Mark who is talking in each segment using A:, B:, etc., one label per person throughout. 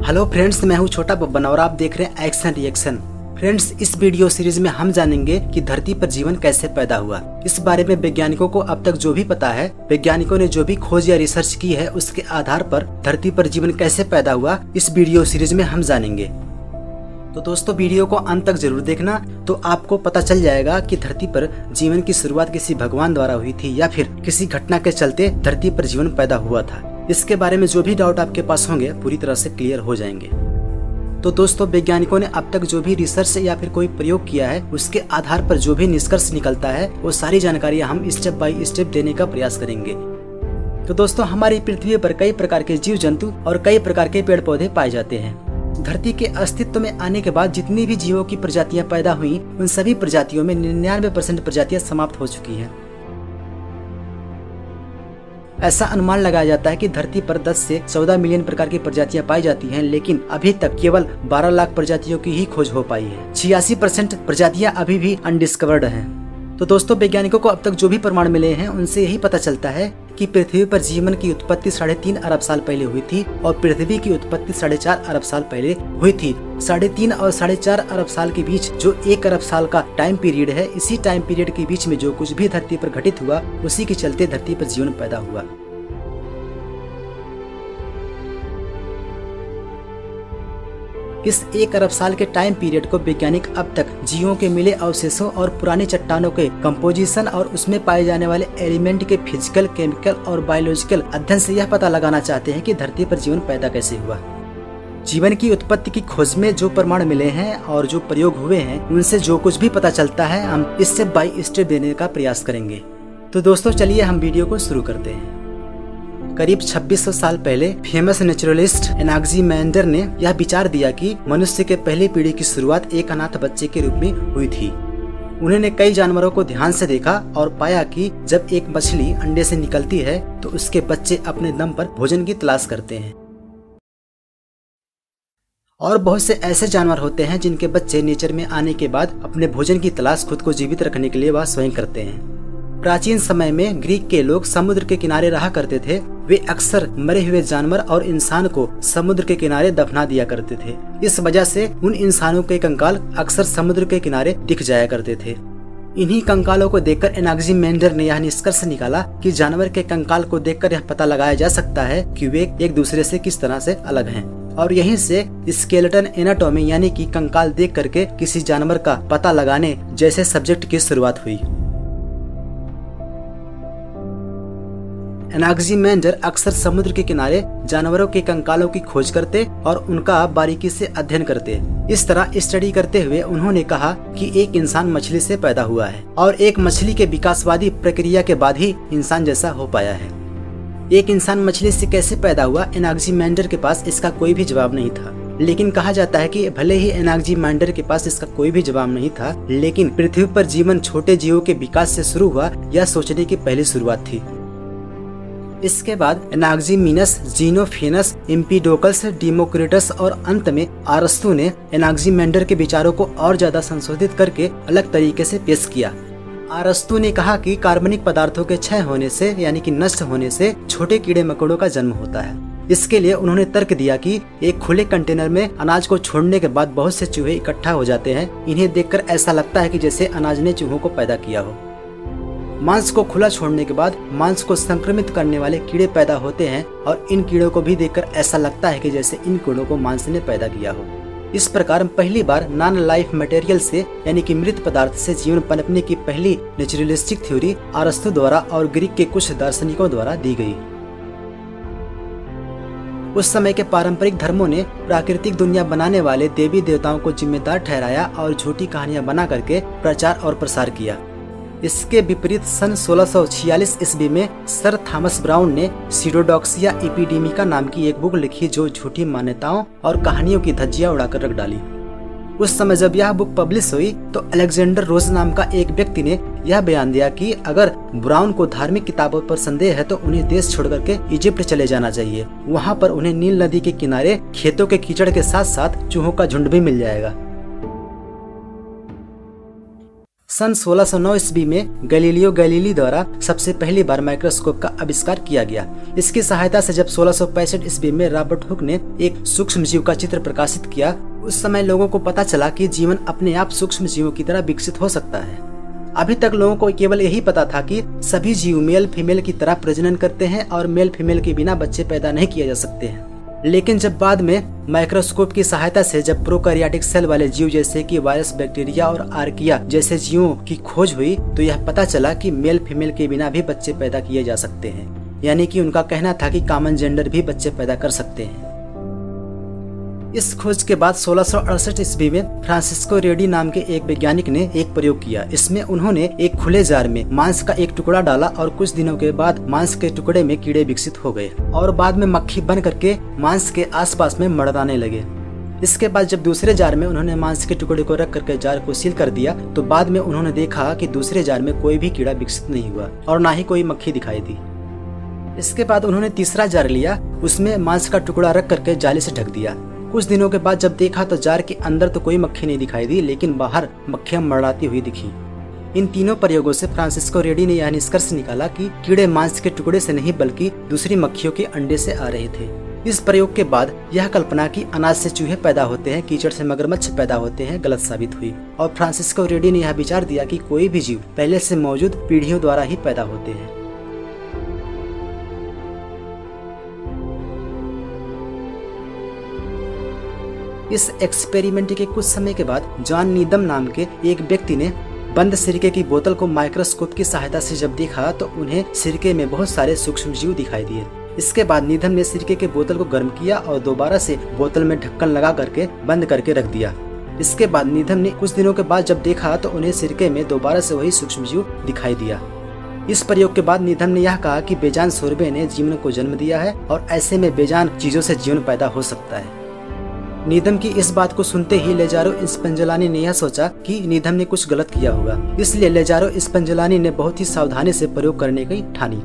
A: Hello friends, मैं हूँ छोटा बब्बन और आप देख रहे हैं एक्शन रिएक्शन। फ्रेंड्स, इस वीडियो सीरीज में हम जानेंगे कि धरती पर जीवन कैसे पैदा हुआ। इस बारे में वैज्ञानिकों को अब तक जो भी पता है, वैज्ञानिकों ने जो भी खोज या रिसर्च की है, उसके आधार पर धरती पर जीवन कैसे पैदा हुआ इस वीडियो सीरीज में हम जानेंगे। तो दोस्तों, वीडियो को अंत तक जरूर देखना, तो आपको पता चल जाएगा कि धरती पर जीवन की शुरुआत किसी भगवान द्वारा हुई थी या फिर किसी घटना के चलते धरती पर जीवन पैदा हुआ था। इसके बारे में जो भी डाउट आपके पास होंगे पूरी तरह से क्लियर हो जाएंगे। तो दोस्तों, वैज्ञानिकों ने अब तक जो भी रिसर्च या फिर कोई प्रयोग किया है, उसके आधार पर जो भी निष्कर्ष निकलता है, वो सारी जानकारियां हम स्टेप बाय स्टेप देने का प्रयास करेंगे। तो दोस्तों, हमारी पृथ्वी पर कई प्रकार के जीव जंतु और कई प्रकार के पेड़ पौधे पाए जाते हैं। धरती के अस्तित्व में आने के बाद जितनी भी जीवों की प्रजातियां पैदा हुई, उन सभी प्रजातियों में 99% प्रजातियां समाप्त हो चुकी हैं। ऐसा अनुमान लगाया जाता है कि धरती पर 10 से 14 मिलियन प्रकार की प्रजातियां पाई जाती हैं, लेकिन अभी तक केवल 12 लाख प्रजातियों की ही खोज हो पाई है। 86% प्रजातियां अभी भी अनडिस्कवर्ड हैं। तो दोस्तों, वैज्ञानिकों को अब तक जो भी प्रमाण मिले हैं, उनसे यही पता चलता है कि पृथ्वी पर जीवन की उत्पत्ति 3.5 अरब साल पहले हुई थी और पृथ्वी की उत्पत्ति 4.5 अरब साल पहले हुई थी। 3.5 और 4.5 अरब साल के बीच जो 1 अरब साल का टाइम पीरियड है, इसी टाइम पीरियड के बीच में जो कुछ भी धरती पर घटित हुआ, उसी के चलते धरती पर जीवन पैदा हुआ। इस 1 अरब साल के टाइम पीरियड को वैज्ञानिक अब तक जीवों के मिले अवशेषों और पुरानी चट्टानों के कंपोजिशन और उसमें पाए जाने वाले एलिमेंट के फिजिकल, केमिकल और बायोलॉजिकल अध्ययन से यह पता लगाना चाहते हैं कि धरती पर जीवन पैदा कैसे हुआ। जीवन की उत्पत्ति की खोज में जो प्रमाण मिले हैं और जो प्रयोग हुए हैं, उनसे जो कुछ भी पता चलता है, हम स्टेप बाय स्टेप देने का प्रयास करेंगे। तो दोस्तों, चलिए हम वीडियो को शुरू करते हैं। करीब 2600 साल पहले फेमस नेचुरलिस्ट एनाक्सिमेंडर ने यह विचार दिया कि मनुष्य के पहली पीढ़ी की शुरुआत एक अनाथ बच्चे के रूप में हुई थी। उन्होंने कई जानवरों को ध्यान से देखा और पाया कि जब एक मछली अंडे से निकलती है तो उसके बच्चे अपने दम पर भोजन की तलाश करते हैं, और बहुत से ऐसे जानवर होते हैं जिनके बच्चे नेचर में आने के बाद अपने भोजन की तलाश खुद को जीवित रखने के लिए वह स्वयं करते हैं। प्राचीन समय में ग्रीक के लोग समुद्र के किनारे रहा करते थे। वे अक्सर मरे हुए जानवर और इंसान को समुद्र के किनारे दफना दिया करते थे। इस वजह से उन इंसानों के कंकाल अक्सर समुद्र के किनारे दिख जाया करते थे। इन्हीं कंकालों को देखकर एनाक्सिमेंडर ने यह निष्कर्ष निकाला कि जानवर के कंकाल को देखकर यह पता लगाया जा सकता है कि वे एक दूसरे से किस तरह से अलग हैं, और यहीं से स्केलेटन एनाटॉमी यानी कि कंकाल देख करके किसी जानवर का पता लगाने जैसे सब्जेक्ट की शुरुआत हुई। एनाक्सिमेंडर अक्सर समुद्र के किनारे जानवरों के कंकालों की खोज करते और उनका बारीकी से अध्ययन करते। इस तरह स्टडी करते हुए उन्होंने कहा कि एक इंसान मछली से पैदा हुआ है और एक मछली के विकासवादी प्रक्रिया के बाद ही इंसान जैसा हो पाया है। एक इंसान मछली से कैसे पैदा हुआ, एनाक्सिमेंडर के पास इसका कोई भी जवाब नहीं था। लेकिन कहा जाता है कि भले ही एनाक्सिमेंडर के पास इसका कोई भी जवाब नहीं था, लेकिन पृथ्वी पर जीवन छोटे जीवों के विकास से शुरू हुआ, यह सोचने की पहली शुरुआत थी। इसके बाद एनाक्सिमीनस, जीनोफेनस, एम्पीडोकल्स, डेमोक्रिटस और अंत में अरस्तु ने एनाक्सिमेंडर के विचारों को और ज्यादा संशोधित करके अलग तरीके से पेश किया। अरस्तु ने कहा कि कार्बनिक पदार्थों के क्षय होने से यानी कि नष्ट होने से छोटे कीड़े मकोड़ों का जन्म होता है। इसके लिए उन्होंने तर्क दिया कि एक खुले कंटेनर में अनाज को छोड़ने के बाद बहुत से चूहे इकट्ठा हो जाते हैं। इन्हें देखकर ऐसा लगता है कि जैसे अनाज ने चूहों को पैदा किया हो। मांस को खुला छोड़ने के बाद मांस को संक्रमित करने वाले कीड़े पैदा होते हैं और इन कीड़ों को भी देखकर ऐसा लगता है कि जैसे इन कीड़ों को मांस ने पैदा किया हो। इस प्रकार पहली बार नॉन लाइफ मटेरियल से यानी कि मृत पदार्थ से जीवन पनपने की पहली नेचुरलिस्टिक थ्योरी अरस्तु द्वारा और ग्रीक के कुछ दार्शनिकों द्वारा दी गई। उस समय के पारंपरिक धर्मों ने प्राकृतिक दुनिया बनाने वाले देवी देवताओं को जिम्मेदार ठहराया और झूठी कहानियां बना करके प्रचार और प्रसार किया। इसके विपरीत सन 1646 ईस्वी में सर थॉमस ब्राउन ने सीडोडॉक्सिया एपिडेमिका नाम की एक बुक लिखी, जो झूठी मान्यताओं और कहानियों की धज्जियां उड़ाकर रख डाली। उस समय जब यह बुक पब्लिश हुई तो अलेक्जेंडर रोज नाम का एक व्यक्ति ने यह बयान दिया कि अगर ब्राउन को धार्मिक किताबों पर संदेह है तो उन्हें देश छोड़ करके इजिप्ट चले जाना चाहिए। वहाँ पर उन्हें नील नदी के किनारे खेतों के कीचड़ के साथ साथ चूहों का झुंड भी मिल जाएगा। सन 1609 ईस्वी में गैलीलियो गैलीली द्वारा सबसे पहली बार माइक्रोस्कोप का आविष्कार किया गया। इसकी सहायता से जब 1665 ईस्वी में रॉबर्ट हुक ने एक सूक्ष्म जीव का चित्र प्रकाशित किया, उस समय लोगों को पता चला कि जीवन अपने आप सूक्ष्म जीवों की तरह विकसित हो सकता है। अभी तक लोगों को केवल यही पता था कि सभी जीव मेल फीमेल की तरह प्रजनन करते हैं और मेल फीमेल के बिना बच्चे पैदा नहीं किए जा सकते हैं। लेकिन जब बाद में माइक्रोस्कोप की सहायता से जब प्रोकैरियोटिक सेल वाले जीव जैसे कि वायरस, बैक्टीरिया और आर्किया जैसे जीवों की खोज हुई, तो यह पता चला कि मेल फीमेल के बिना भी बच्चे पैदा किए जा सकते हैं। यानी कि उनका कहना था कि कॉमन जेंडर भी बच्चे पैदा कर सकते हैं। इस खोज के बाद 1668 ईस्वी में फ्रांसिस्को रेडी नाम के एक वैज्ञानिक ने एक प्रयोग किया। इसमें उन्होंने एक खुले जार में मांस का एक टुकड़ा डाला और कुछ दिनों के बाद मांस के टुकड़े में कीड़े विकसित हो गए और बाद में मक्खी बन करके मांस के आसपास में मड़राने लगे। इसके बाद जब दूसरे जार में उन्होंने मांस के टुकड़े को रख करके जार को सील कर दिया, तो बाद में उन्होंने देखा कि दूसरे जार में कोई भी कीड़ा विकसित नहीं हुआ और न ही कोई मक्खी दिखाई दी। इसके बाद उन्होंने तीसरा जार लिया, उसमें मांस का टुकड़ा रख करके जाली से ढक दिया। कुछ दिनों के बाद जब देखा तो जार के अंदर तो कोई मक्खी नहीं दिखाई दी, लेकिन बाहर मक्खियां मड़राती हुई दिखी। इन तीनों प्रयोगों से फ्रांसिस्को रेडी ने यह निष्कर्ष निकाला कि कीड़े मांस के टुकड़े से नहीं बल्कि दूसरी मक्खियों के अंडे से आ रहे थे। इस प्रयोग के बाद यह कल्पना कि अनाज से चूहे पैदा होते हैं, कीचड़ से मगरमच्छ पैदा होते हैं, गलत साबित हुई और फ्रांसिस्को रेडी ने यह विचार दिया कि कोई भी जीव पहले से मौजूद पीढ़ियों द्वारा ही पैदा होते हैं। इस एक्सपेरिमेंट के कुछ समय के बाद जॉन नीदम नाम के एक व्यक्ति ने बंद सिरके की बोतल को माइक्रोस्कोप की सहायता से जब देखा तो उन्हें सिरके में बहुत सारे सूक्ष्म जीव दिखाई दिए। इसके बाद नीदम ने सिरके के बोतल को गर्म किया और दोबारा से बोतल में ढक्कन लगा करके बंद करके रख दिया। इसके बाद नीदम ने कुछ दिनों के बाद जब देखा तो उन्हें सिरके में दोबारा से वही सूक्ष्म जीव दिखाई दिया। इस प्रयोग के बाद नीदम ने यह कहा कि बेजान शोरबे ने जीवन को जन्म दिया है और ऐसे में बेजान चीजों से जीवन पैदा हो सकता है। नीदम की इस बात को सुनते ही लेजारो स्पंजलानी ने यह सोचा कि नीदम ने कुछ गलत किया होगा, इसलिए लेजारो स्पंजलानी ने बहुत ही सावधानी से प्रयोग करने की ठानी।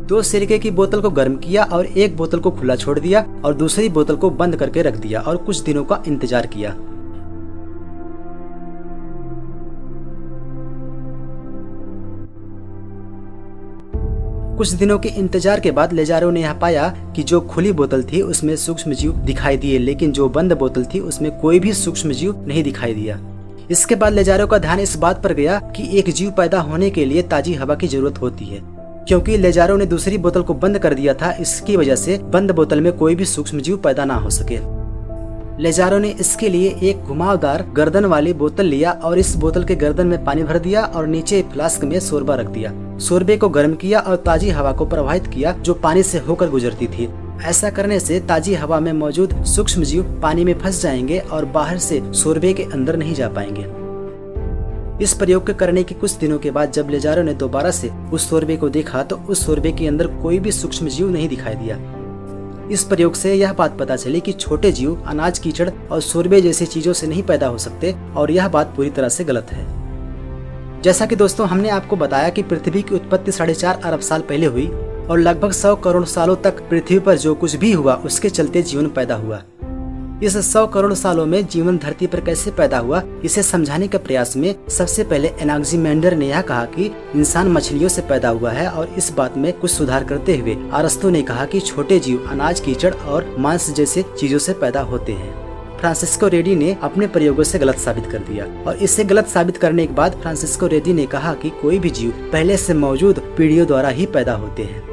A: 2 सिरके की बोतल को गर्म किया और एक बोतल को खुला छोड़ दिया और दूसरी बोतल को बंद करके रख दिया और कुछ दिनों का इंतजार किया। कुछ दिनों के इंतजार के बाद लेजारो ने यह पाया कि जो खुली बोतल थी उसमें सूक्ष्म जीव दिखाई दिए, लेकिन जो बंद बोतल थी उसमें कोई भी सूक्ष्म जीव नहीं दिखाई दिया। इसके बाद लेजारो का ध्यान इस बात पर गया कि एक जीव पैदा होने के लिए ताजी हवा की जरूरत होती है। क्योंकि लेजारो ने दूसरी बोतल को बंद कर दिया था, इसकी वजह से बंद बोतल में कोई भी सूक्ष्म जीव पैदा ना हो सके। लेजारो ने इसके लिए एक घुमावदार गर्दन वाली बोतल लिया और इस बोतल के गर्दन में पानी भर दिया और नीचे फ्लास्क में शोरबा रख दिया। शोरबे को गर्म किया और ताजी हवा को प्रवाहित किया जो पानी से होकर गुजरती थी। ऐसा करने से ताजी हवा में मौजूद सूक्ष्म जीव पानी में फंस जाएंगे और बाहर से शोरबे के अंदर नहीं जा पाएंगे। इस प्रयोग के करने के कुछ दिनों के बाद जब लेजारो ने दोबारा से उस शोरबे को देखा तो उस शोरबे के अंदर कोई भी सूक्ष्म जीव नहीं दिखाई दिया। इस प्रयोग से यह बात पता चली कि छोटे जीव अनाज, कीचड़ और शोरबे जैसी चीजों से नहीं पैदा हो सकते और यह बात पूरी तरह से गलत है। जैसा कि दोस्तों हमने आपको बताया कि पृथ्वी की उत्पत्ति 4.5 अरब साल पहले हुई और लगभग 100 करोड़ सालों तक पृथ्वी पर जो कुछ भी हुआ उसके चलते जीवन पैदा हुआ। इस 100 करोड़ सालों में जीवन धरती पर कैसे पैदा हुआ, इसे समझाने के प्रयास में सबसे पहले एनाक्सिमेंडर ने यह कहा कि इंसान मछलियों से पैदा हुआ है और इस बात में कुछ सुधार करते हुए अरस्तु ने कहा कि छोटे जीव अनाज, कीचड़ और मांस जैसे चीजों से पैदा होते हैं। फ्रांसिस्को रेडी ने अपने प्रयोगों से गलत साबित कर दिया और इसे गलत साबित करने के बाद फ्रांसिस्को रेडी ने कहा कि कोई भी जीव पहले से मौजूद पीढ़ियों द्वारा ही पैदा होते हैं।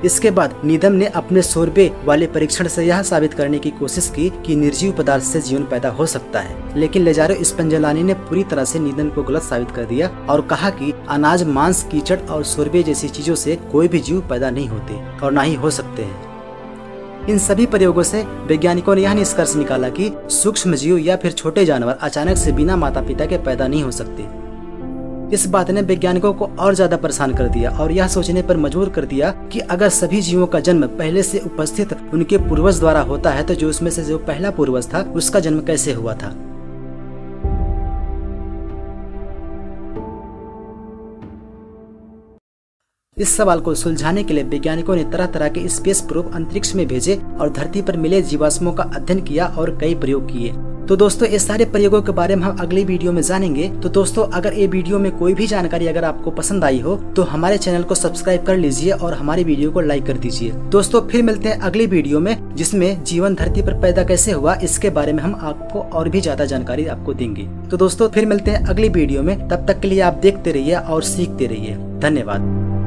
A: इसके बाद नीदम ने अपने शोरबे वाले परीक्षण से यह साबित करने की कोशिश की कि निर्जीव पदार्थ से जीवन पैदा हो सकता है, लेकिन लेजारो स्पंजलानी ने पूरी तरह से नीदम को गलत साबित कर दिया और कहा कि अनाज, मांस, कीचड़ और शोरबे जैसी चीजों से कोई भी जीव पैदा नहीं होते और न ही हो सकते हैं। इन सभी प्रयोगों से वैज्ञानिकों ने यह निष्कर्ष निकाला कि सूक्ष्म जीव या फिर छोटे जानवर अचानक से बिना माता पिता के पैदा नहीं हो सकते। इस बात ने वैज्ञानिकों को और ज्यादा परेशान कर दिया और यह सोचने पर मजबूर कर दिया कि अगर सभी जीवों का जन्म पहले से उपस्थित उनके पूर्वज द्वारा होता है तो जो उसमें से जो पहला पूर्वज था उसका जन्म कैसे हुआ था। इस सवाल को सुलझाने के लिए वैज्ञानिकों ने तरह तरह के स्पेस प्रोब अंतरिक्ष में भेजे और धरती पर मिले जीवाश्मों का अध्ययन किया और कई प्रयोग किए। तो दोस्तों इस सारे प्रयोगों के बारे में हम अगली वीडियो में जानेंगे। तो दोस्तों अगर ये वीडियो में कोई भी जानकारी अगर आपको पसंद आई हो तो हमारे चैनल को सब्सक्राइब कर लीजिए और हमारी वीडियो को लाइक कर दीजिए। दोस्तों फिर मिलते हैं अगली वीडियो में, जिसमें जीवन धरती पर पैदा कैसे हुआ इसके बारे में हम आपको और भी ज्यादा जानकारी आपको देंगे। तो दोस्तों फिर मिलते हैं अगली वीडियो में, तब तक के लिए आप देखते रहिए और सीखते रहिए। धन्यवाद।